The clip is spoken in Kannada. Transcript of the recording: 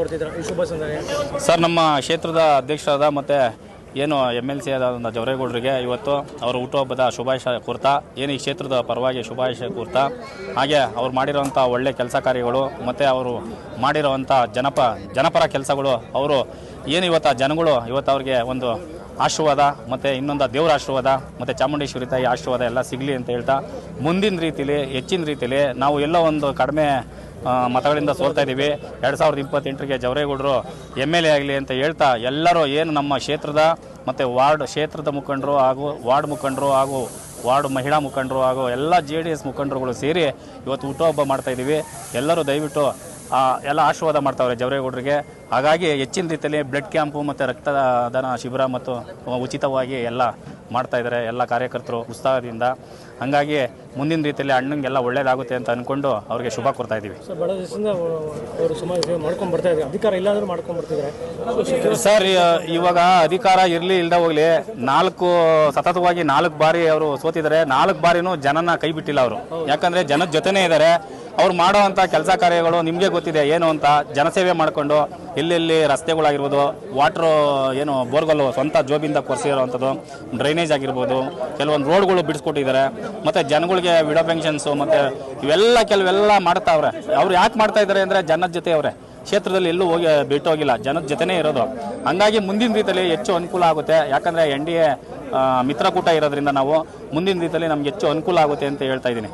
ಕೊಡ್ತಿದ್ದಾರೆ ಈ ಶುಭ ಸಂದರ್ಭ? ಸರ್, ನಮ್ಮ ಕ್ಷೇತ್ರದ ಅಧ್ಯಕ್ಷರಾದ ಮತ್ತು ಏನು MLC ಆದ ಜವರೇಗೌಡರಿಗೆ ಇವತ್ತು ಅವರ ಹುಟ್ಟುಹಬ್ಬದ ಶುಭಾಶಯ ಕೋರ್ತಾ, ಏನು ಈ ಕ್ಷೇತ್ರದ ಪರವಾಗಿ ಶುಭಾಶಯ ಕೋರ್ತಾ, ಹಾಗೆ ಅವ್ರು ಮಾಡಿರೋವಂಥ ಒಳ್ಳೆ ಕೆಲಸ ಕಾರ್ಯಗಳು ಮತ್ತು ಅವರು ಮಾಡಿರೋವಂಥ ಜನಪರ ಕೆಲಸಗಳು, ಅವರು ಏನು ಇವತ್ತು ಜನಗಳು ಇವತ್ತು ಅವ್ರಿಗೆ ಒಂದು ಆಶೀರ್ವಾದ ಮತ್ತು ಇನ್ನೊಂದು ದೇವರ ಆಶೀರ್ವಾದ ಮತ್ತು ಚಾಮುಂಡೇಶ್ವರಿ ತಾಯಿ ಆಶೀರ್ವಾದ ಎಲ್ಲ ಸಿಗಲಿ ಅಂತ ಹೇಳ್ತಾ, ಮುಂದಿನ ರೀತಿಲಿ ಹೆಚ್ಚಿನ ರೀತಿಲಿ ನಾವು ಎಲ್ಲೋ ಒಂದು ಕಡಿಮೆ ಮತಗಳಿಂದ ಸೋಲ್ತಾ ಇದ್ದೀವಿ. 2028ಗೆ ಜವರೇಗೌಡರು MLA ಆಗಲಿ ಅಂತ ಹೇಳ್ತಾ, ಎಲ್ಲರೂ ಏನು ನಮ್ಮ ಕ್ಷೇತ್ರದ ಮತ್ತು ಕ್ಷೇತ್ರದ ಮುಖಂಡರು ಹಾಗೂ ವಾರ್ಡ್ ಮುಖಂಡರು ಹಾಗೂ ವಾರ್ಡ್ ಮಹಿಳಾ ಮುಖಂಡರು ಹಾಗೂ ಎಲ್ಲ JDS ಮುಖಂಡರುಗಳು ಸೇರಿ ಇವತ್ತು ಹುಟ್ಟುಹಬ್ಬ ಮಾಡ್ತಾಯಿದ್ದೀವಿ. ಎಲ್ಲರೂ ದಯವಿಟ್ಟು ಎಲ್ಲ ಆಶೀರ್ವಾದ ಮಾಡ್ತಾವ್ರೆ ಜವರೇಗೌಡರಿಗೆ. ಹಾಗಾಗಿ ಹೆಚ್ಚಿನ ರೀತಿಯಲ್ಲಿ ಬ್ಲಡ್ ಕ್ಯಾಂಪು ಮತ್ತು ರಕ್ತದಾನ ಶಿಬಿರ ಮತ್ತು ಉಚಿತವಾಗಿ ಎಲ್ಲ ಮಾಡ್ತಾಯಿದ್ದಾರೆ ಎಲ್ಲ ಕಾರ್ಯಕರ್ತರು ಉತ್ಸಾಹದಿಂದ. ಹಾಗಾಗಿ ಮುಂದಿನ ರೀತಿಯಲ್ಲಿ ಅಣ್ಣಂಗೆಲ್ಲ ಒಳ್ಳೇದಾಗುತ್ತೆ ಅಂತ ಅಂದ್ಕೊಂಡು ಅವ್ರಿಗೆ ಶುಭ ಕೋರ್ತಾ ಇದ್ದೀವಿ. ಸರ್, ಭಾಳ ದಿವಸದಿಂದ ಅವರು ಸುಮಾರು ಸೇವೆ ಮಾಡ್ಕೊಂಡು ಬರ್ತಾ ಇದ್ದಾರೆ, ಅಧಿಕಾರ ಇಲ್ಲಾಂದ್ರೂ ಮಾಡ್ಕೊಂಡು ಬರ್ತಿದ್ದಾರೆ. ಸರ್, ಇವಾಗ ಅಧಿಕಾರ ಇರಲಿ ಇಲ್ಲದೆ ಹೋಗಲಿ, ಸತತವಾಗಿ 4 ಬಾರಿ ಅವರು ಸೋತಿದ್ದಾರೆ. 4 ಬಾರಿನೂ ಜನನ ಕೈ ಬಿಟ್ಟಿಲ್ಲ ಅವರು. ಯಾಕಂದರೆ ಜನದ ಜೊತೆನೇ ಇದ್ದಾರೆ. ಅವ್ರು ಮಾಡೋವಂಥ ಕೆಲಸ ಕಾರ್ಯಗಳು ನಿಮಗೆ ಗೊತ್ತಿದೆ ಏನು ಅಂತ. ಜನಸೇವೆ ಮಾಡಿಕೊಂಡು ಎಲ್ಲೆಲ್ಲಿ ರಸ್ತೆಗಳಾಗಿರ್ಬೋದು, ವಾಟ್ರು ಏನು ಬೋರ್ಗಳು ಸ್ವಂತ ಜೋಬಿಂದ ಕೊರೆಸಿರೋವಂಥದ್ದು, ಡ್ರೈನೇಜ್ ಆಗಿರ್ಬೋದು, ಕೆಲವೊಂದು ರೋಡ್ಗಳು ಬಿಡಿಸ್ಕೊಟ್ಟಿದ್ದಾರೆ. ಮತ್ತು ಜನಗಳಿಗೆ ವಿಡೋ ಪೆನ್ಷನ್ಸು ಮತ್ತು ಕೆಲವೆಲ್ಲ ಮಾಡ್ತಾವ್ರೆ. ಅವ್ರು ಯಾಕೆ ಮಾಡ್ತಾ ಇದ್ದಾರೆ ಅಂದರೆ ಜನದ ಜೊತೆ ಅವರೇ, ಕ್ಷೇತ್ರದಲ್ಲಿ ಎಲ್ಲೂ ಬಿಟ್ಟೋಗಿಲ್ಲ, ಜನದ ಜೊತೆನೇ ಇರೋದು. ಹಂಗಾಗಿ ಮುಂದಿನ ರೀತಿಯಲ್ಲಿ ಹೆಚ್ಚು ಅನುಕೂಲ ಆಗುತ್ತೆ. ಯಾಕಂದರೆ NDA ಮಿತ್ರಕೂಟ ಇರೋದ್ರಿಂದ ನಾವು ಮುಂದಿನ ರೀತಿಯಲ್ಲಿ ನಮ್ಗೆ ಹೆಚ್ಚು ಅನುಕೂಲ ಆಗುತ್ತೆ ಅಂತ ಹೇಳ್ತಾ ಇದ್ದೀನಿ.